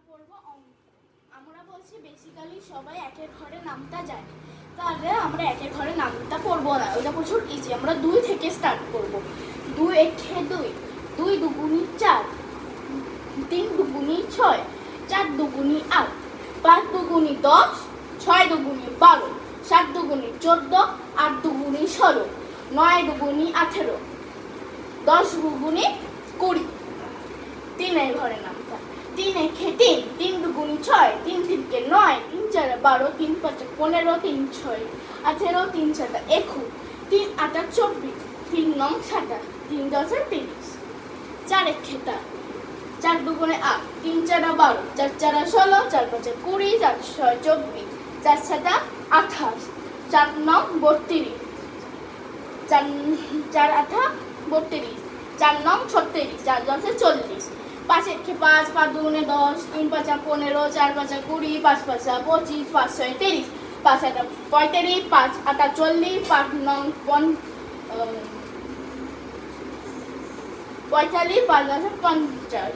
পড়ব অঙ্ক। আমরা বলছি বেসিক্যালি সবাই একের ঘরে নামতা জানি, তাহলে আমরা একের ঘরে নামতা পড়বো না, ওটা প্রচুর ইজি। আমরা 2 থেকে স্টার্ট করব। 2 একে 2, 2 দুগুনি 4, 3 দুগুনি 6, 4 দুগুনি 8, 5 দুগুনি 10, 6 দুগুনি 12, 7 দুগুনি 14, 8 দুগুনি 16, 9 দুগুনি 18, 10 দুগুনি 20। 3 এর ঘরে নামতা। 3 একে 3, 3 দুগুনি 6, 3 তিনকে 9, 3 চারে 12, 3 পাঁচে 15, 3 ছয় 18, 3 সাতে 21, 3 আটা 24, 3 নং 27, 3 দশে 30। 4 একে 4, 4 দুগুনে 8, 3 চারে 12, 4 চারে 16, 4 পাঁচে 20, 4 ছয় 24, 4 সাতে 28, 4 নং 32, 4 আঠা 32, 4 নং 36, 4 দশে 40। 5 একে 5, 5 দুগুনে 10, 3 পাঁচা 15, 4 পাঁচা 20, 5 পাঁচা 25, 5 ছয় 30, 5 আটা 35, 5 আটা 40, 5 নং 45, 5 দশে 50।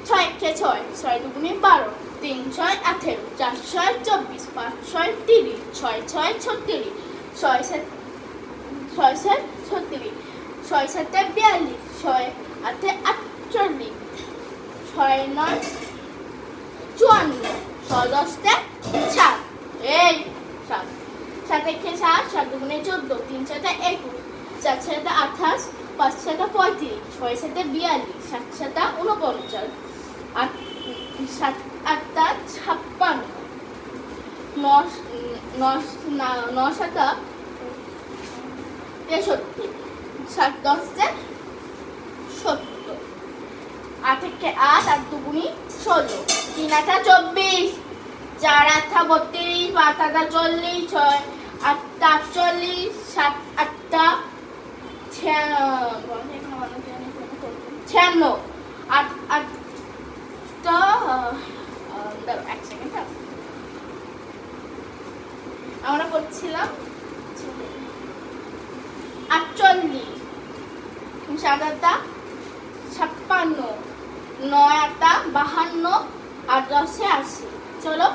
6 একে 6, 6 দুগুনে 12, 3 ছয় 18, 4 ছয় 24, 5 ছয় 30, 6 ছয় 36, 6 সাত 36, 6 সাতে 42, 6 আটে 48, 6 নয় 54, 6 দশে 7, এই 7। 7 একে 7, 7 দুগুনে 14, 3 সাতে 21, 4 সাতে 28, 5 সাতে 35, 6 সাতে 42, 7 সাতে 49, 8 7 আটটা 56, 9 সাতা 63, 7 দশে 70। 8 একে 8, 8 দুগুনি 16, 3 আটা 24, 4 আটা 32, 5 আটা 40, 6 আটটা 48, 7 আটটা 96, 8 আটটা 1 সেকেন্ড আমরা করছিলাম 48, 7 আটা 56, 9 আটা 52, 8 দশে 80। চলো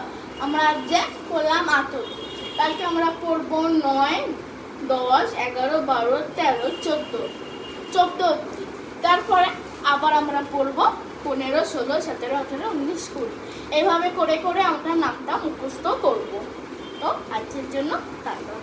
আমরা আজকে করলাম 8। কালকে আমরা পড়বো 9, 10, 11, 12, 13, 14 অবধি। তারপরে আবার আমরা পড়বো 15, 16, 17, 18, 19, 20। এইভাবে করে করে আমরা নামটা মুখস্থ করবো। তো আজকের জন্য তারপর